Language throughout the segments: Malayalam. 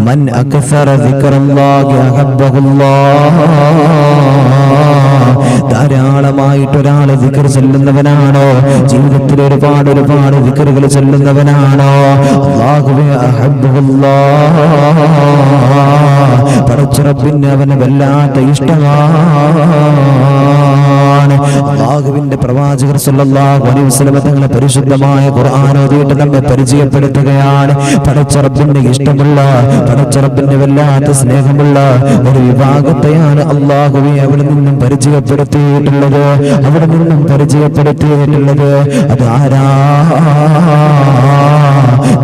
മൻ അക്സറ ദിക്റല്ലാഹി അഹബ്ബഹുല്ലാഹ്. ധാരാളമായിട്ട് ഒരാൾ ദിക്ർ ചൊല്ലുന്നവനാണോ, ജീവിതത്തിൽ ഒരുപാട് ദിക്റുകൾ ചൊല്ലുന്നവനാണോ, അല്ലാഹുവേ അഹബ്ബഹുല്ലാഹ്, പടച്ച റബ്ബിന് അവനെ വല്ലാത്ത ഇഷ്ടമാണ്. അല്ലാഹുവിന്റെ പ്രവാചകർ സല്ലല്ലാഹു അലൈഹി വസല്ലം തങ്ങളെ പരിശുദ്ധമായ ഖുർആൻ ഓതിയിട്ട് നമ്മെ പരിചയപ്പെടുത്തുകയാണ്. പടച്ച റബ്ബിന്റെ ഇഷ്ടമുള്ള, പടച്ച റബ്ബിന്റെ വല്ലാത്ത സ്നേഹമുള്ള ഒരു വിഭാഗത്തെയാണ് അല്ലാഹുവേ അവിടെ നിന്നും പരിചയപ്പെടുത്തിയിട്ടുള്ളത്. അത് ആരാ?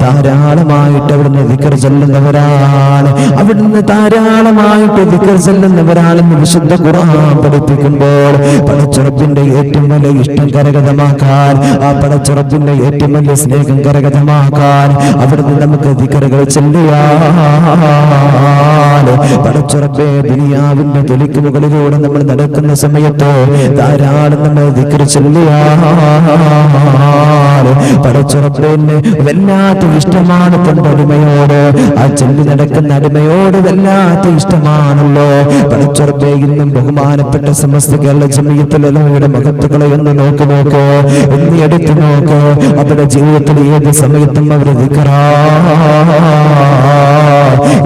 ധാരാളമായിട്ട് അവിടുന്ന് ദിക്ർ ചൊല്ലുന്നവരാണ്. അവിടുന്ന് ധാരാളമായിട്ട് ദിക്ർ ചൊല്ലുന്നവരാണെന്ന് വിശുദ്ധ ഖുർആൻ പഠിപ്പിക്കുമ്പോൾ പടച്ച റബ്ബിന്റെ ഏറ്റവും വലിയ ഇഷ്ടം കരഗതമാക്കാൻ, ആ പടച്ച റബ്ബിന്റെ ഏറ്റവും വലിയ സ്നേഹം കരഗതമാക്കാൻ അവിടുന്ന് നമുക്ക് ദിക്റുകൾ ചൊല്ലിയാൽ, പടച്ച റബ്ബേ ദുനിയാവിന്റെ തൊലിക്ക് മുകളിലൂടെ നമ്മൾ നടക്കുന്ന സമയത്ത് ധാരാളം നമ്മൾ ദിക്ർ ചൊല്ലിയാൽ പടച്ച റബ്ബിന് വല്ലാത്ത ഇഷ്ടമാണ് തന്റെ അടിമയോട്. ആ ചൊല്ലി നടക്കുന്ന അടിമയോട് വല്ലാത്ത ഇഷ്ടമാണല്ലോ. പടച്ച റബ്ബേ ഇന്നും ബഹുമാനപ്പെട്ട സമസ്ത കേരള ജമിയത്തുൽ ഉലമയുടെ മഹത്തുക്കളെ ഒന്ന് നോക്ക്, ഒന്ന് എടുത്തു നോക്ക്. അവരുടെ ജീവിതത്തിൽ ഏത് സമയത്തും അവർ ദിക്റാ,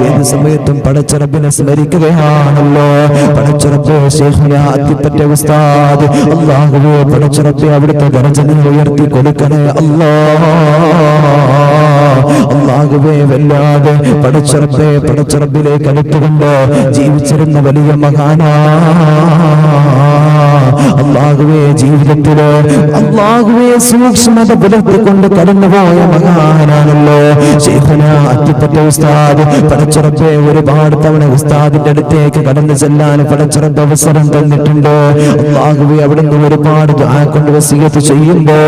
ഏത് സമയത്തും പടച്ച റബ്ബിനെ സ്മരിക്കുകയാണല്ലോ. പടച്ച റബ്ബേ ശൈഖുന അത്തിപ്പറ്റ ഉസ്താദ്, അല്ലാഹുവേ പടച്ച റബ്ബേ അവിടുത്തെ ദർജ ഉയർത്തി കൊടുക്കണേ അല്ലാഹുവേ. വല്ലാതെ പടച്ച റബ്ബിലേക്ക് അടുത്തുകൊണ്ട് ജീവിച്ചിരുന്ന വലിയ മഹാനാ അല്ലാഹുവേ. ജീവിതത്തില് അല്ലാഹുവേ സൂക്ഷ്മത പുലർത്തിക്കൊണ്ട് കടന്നുപോയ മഹാനാണല്ലോ ശൈഖുന അത്തിപ്പറ്റ ഉസ്താദ്. പടച്ച റബ്ബേ ഒരുപാട് തവണ ഉസ്താദിന്റെ അടുത്തേക്ക് കടന്നു ചെല്ലാൻ പടച്ച റബ്ബ് അവസരം തന്നിട്ടുണ്ട്. അല്ലാഹുവേ അവിടുന്ന് ഒരുപാട് ദുആ കൊണ്ട് വസിയത്ത് ചെയ്യുമ്പോൾ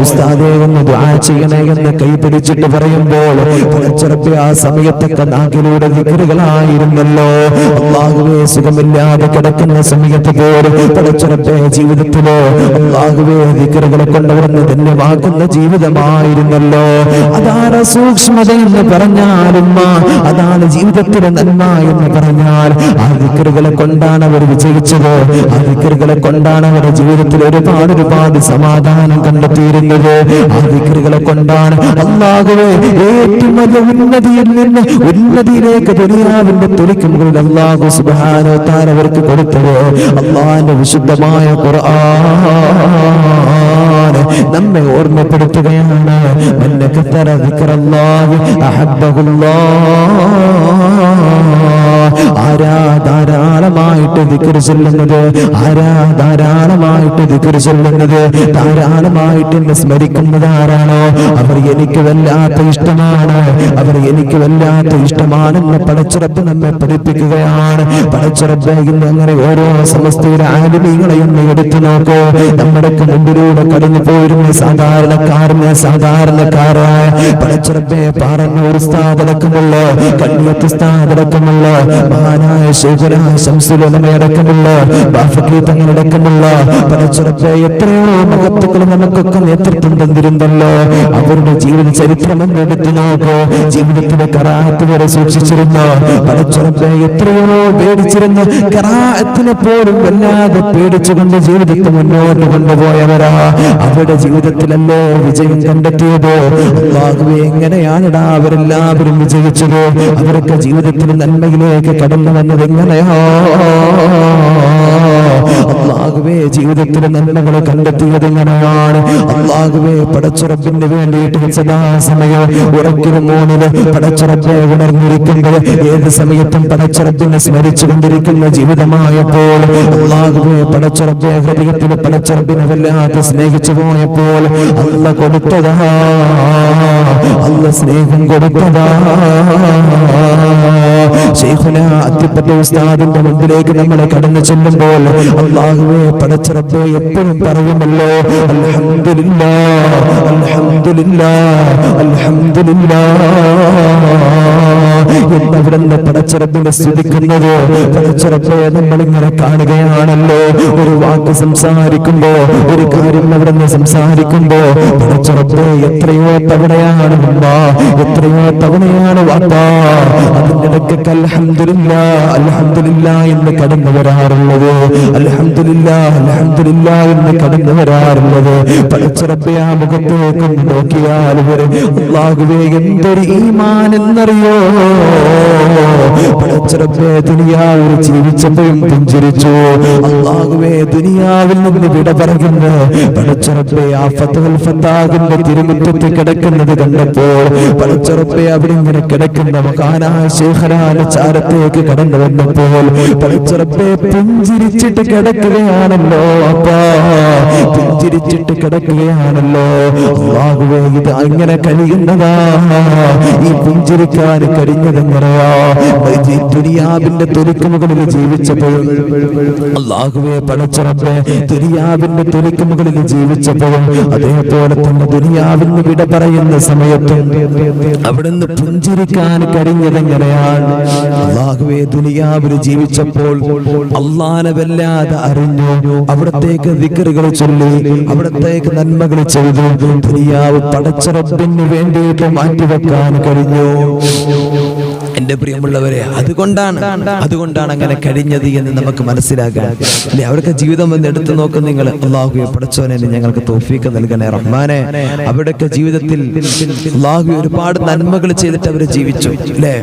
ഉസ്താദേ ഒന്ന് ദുആ ചെയ്യണേ എന്ന് കൈപിടിച്ചിട്ട് പറയുമ്പോൾ പടച്ച റബ്ബേ ആ സമയത്തൊക്കെ നാക്കിലൂടെ ദിക്റുകളായിരുന്നല്ലോ. അല്ലാഹുവേ സുഖമില്ലാതെ കിടക്കുന്ന സമയത്ത് പോലും പടച്ച റബ്ബേ ജീവിതത്തിലോ അല്ലാഹുവേ ദിക്റുകളെ കൊണ്ടവിടുന്ന് ധന്യമാക്കുന്ന ജീവിതമായിരുന്നല്ലോ. അതാണ് സൂക്ഷ്മത എന്ന് പറഞ്ഞാലും, അതാണ് ജീവിതത്തിലെ നന്മ എന്ന് പറഞ്ഞാൽ. ആ ദിക്റുകളെ കൊണ്ടാണ് അവർ വിജയിച്ചത്. ആ ദിക്റുകളെ കൊണ്ടാണ് അവരുടെ ജീവിതത്തിൽ ഒരുപാട് സമാധാനം കണ്ടെത്തിയിരുന്നത്. ആ ദിക്റുകളെ കൊണ്ടാണ് അല്ലാഹുവേ ഏറ്റവും വലിയ ഉന്നതിയിൽ നിന്ന് ഉന്നതിയിലേക്ക് ദുനിയാവിന്റെ തൊലിക്കുമ്പോൾ അല്ലാഹു സുബ്ഹാനഹു വ തആല അവർക്ക് കൊടുത്തത്. അല്ലാഹുവിന്റെ വിശുദ്ധമായ ഖുർആൻ നമ്മെ ഓർമ്മപ്പെടുത്തുകയാണ്. മന്നകതറ ദിക്റല്ലാഹി അഹബ്ബഹുല്ലാഹ്. ആരാ ധാരാളമായിട്ട് ദിക്ർ ചൊല്ലുന്നത്, ആരാ ധാരാളമായിട്ട് ദിക്ർ ചൊല്ലുന്നത്, ധാരാളമായിട്ട് എന്നെ സ്മരിക്കുന്നത് ആരാണോ അവർ എനിക്ക് വല്ലാത്ത ഇഷ്ടമാണ്, അവർ എനിക്ക് വല്ലാത്ത ഇഷ്ടമാണെന്ന് പടച്ച റബ്ബ് നമ്മെ പഠിപ്പിക്കുകയാണ്. പടച്ച റബ്ബേ ഇന്ന് അങ്ങനെ ഓരോ സമസ്തയുടെ ആലിമീങ്ങളെയും എടുത്തു നോക്കൂ. നമ്മുടെ മുമ്പിലൂടെ കടന്നു പോയിരുന്ന സാധാരണക്കാരായ പടച്ച റബ്ബേ പാറന്നൂർ ഉസ്താദ് അടക്കമുള്ള, കണ്ണിയത്ത് ഉസ്താദ് അടക്കമുള്ള, മഹാനായ ശൈഖുന ശംസുൽ ഉലമ അടക്കമുള്ള, ബാഫഖി തങ്ങൾ അടക്കമുള്ള പടച്ച റബ്ബേ എത്രയോ മഹത്തുക്കൾ നമുക്കൊക്കെ നേതൃത്വം തന്നിരുന്നല്ലോ. അവരുടെ ജീവിത ചരിത്രം എന്ന് എടുത്തു നോക്കൂ. ജീവിതത്തിലെ ഖറാഅത്ത് വരെ സൂക്ഷിച്ചിരുന്ന പടച്ച റബ്ബേ എത്രയോ പേടിച്ചിരുന്ന ഖറാഅത്തിനെ പോലും വല്ലാതെ പേടിച്ചുകൊണ്ട് ജീവിതത്തെ മുന്നോട്ട് കൊണ്ടുപോയവരാ. അവരുടെ ജീവിതത്തിലല്ലോ വിജയം കണ്ടെത്തിയത്. അല്ലാഹുവേ എങ്ങനെയാണടാ അവരെല്ലാവരും വിജയിച്ചത്? അവരൊക്കെ ജീവിതത്തിൽ നന്മയിലേക്ക് കടന്നു വന്നത് എങ്ങനെയാ? അല്ലാഹുവേ ജീവിതത്തിൽ നന്മകൾ കണ്ടെത്തിയത് എങ്ങനെയാണ്? അല്ലാഹുവേ പടച്ച റബ്ബിന് വേണ്ടിയിട്ട് സദാസമയം ഉറക്കിലും മൂന്നില് പടച്ച റബ്ബെ ഉണർന്നിരിക്കുമ്പോൾ ഏത് സമയത്തും പടച്ച റബ്ബിനെ സ്മരിച്ചുകൊണ്ടിരിക്കുന്ന ജീവിതമായപ്പോൾ അല്ലാഹുവേ പടച്ച റബ്ബെ ഹൃദയത്തിൽ പടച്ച റബ്ബിനെ വല്ലാതെ സ്നേഹിച്ചു പോയപ്പോൾ അല്ല കൊടുത്തതാ, അല്ല സ്നേഹം കൊടുത്തതാ. ശൈഖുന അത്തിപ്പറ്റ ഉസ്താദിന്റെ മുമ്പിലേക്ക് നമ്മൾ കടന്നു ചെല്ലുമ്പോൾ അല്ലാഹുവേ പടച്ച റബ്ബേ എപ്പോഴും പറയുമല്ലോ അൽഹംദുലില്ലാഹ് അൽഹംദുലില്ലാഹ് അൽഹംദുലില്ലാഹ് എന്നവിടുന്ന് പടച്ചറബിനെ സ്തുതിക്കുന്നത്. പടച്ചറബെ നമ്മളിങ്ങനെ കാണുകയാണല്ലോ, ഒരു വാക്ക് സംസാരിക്കുമ്പോ, ഒരു കാര്യം അവിടുന്ന് സംസാരിക്കുമ്പോ പടച്ചറബെ എത്രയോ തവണയാണ് ഉമ്മ, എത്രയോ തവണയാണ് വാപ്പ അതിനിടയ്ക്ക് അൽഹംദുലില്ലാഹ് അൽഹംദുലില്ലാഹ് എന്ന് കടന്നു വരാറുള്ളത്. അൽഹംദുലില്ലാഹ് അൽഹംദുലില്ലാഹ് എന്ന് കടന്നു വരാറുള്ളത്. പടച്ചറബെ ആ മുഖത്തേക്ക് നോക്കിയാൽ അല്ലാഹുവേ എന്തൊരു ഈമാൻ എന്നറിയോ. പടച്ചറബേ ദുനിയാവിൽ ജീവിച്ചപ്പോഴും പുഞ്ചിരിച്ചു. അല്ലാഹുവേ ദുനിയാവിൽ നിന്ന് വിട പറയുന്ന പടച്ചറബേ ആ ഫത്ഹുൽ ഫത്താഹിന്റെ തിരുമുറ്റത്ത് കിടക്കുന്നത് കണ്ടപ്പോൾ പടച്ചറബേ അവിടെ ഇങ്ങനെ കിടക്കുന്ന മഹാനായ ശൈഖനായ ചാരത്തേക്ക് കടന്നു വന്നപ്പോൾ പടച്ചറബേ പുഞ്ചിരിച്ചിട്ട് കിടക്കുകയാണല്ലോ. അപ്പാ പുഞ്ചിരിച്ചിട്ട് കിടക്കുകയാണല്ലോ. അല്ലാഹുവേ ഇത് അങ്ങനെ കഴിയുന്നതാ, ഈ പുഞ്ചിരിക്കാൻ കഴിഞ്ഞതെങ്ങനെയാ. ദുനിയാവിന്റെ തൊലിക്ക് മുകളിൽ ജീവിച്ചപ്പോഴും അല്ലാഹുവേ പടച്ചറബേ ദുനിയാവിന്റെ തൊലിക്ക് മുകളിൽ ജീവിച്ചപ്പോഴും അതേപോലെ തന്നെ ദുനിയാവിന് വിട പറയുന്ന സമയത്തും അവിടുന്ന് പുഞ്ചിരിക്കാൻ കഴിഞ്ഞതെങ്ങനെയാണ്. അല്ലാഹുവേ ദുനിയാവിൽ ജീവിച്ചപ്പോൾ അല്ലാഹനെ വല്ലാതെ അറിഞ്ഞു, അവിടത്തേക്ക് ദിക്റുകൾ ചൊല്ലി, അവിടത്തേക്ക് നന്മകൾ ചെയ്തു. ദുനിയാവ് പടച്ചറബിന് വേണ്ടിയിട്ട് മാറ്റിവെക്കാൻ കഴിഞ്ഞു. എന്റെ പ്രിയമുള്ളവരെ, അതുകൊണ്ടാണ് അങ്ങനെ കഴിഞ്ഞത് എന്ന് നമുക്ക് മനസ്സിലാക്കാൻ. അല്ലെ, അവർക്ക് ജീവിതം എന്ന് എടുത്തു നോക്കും നിങ്ങൾ. അല്ലാഹുവേ പടച്ചോനെ ഞങ്ങൾക്ക് തൗഫീഖ് നൽകണേ റഹ്മാനെ. അവരുടെയൊക്കെ ജീവിതത്തിൽ അല്ലാഹു ഒരുപാട് നന്മകൾ ചെയ്തിട്ട് അവർ ജീവിച്ചു. അല്ലേ,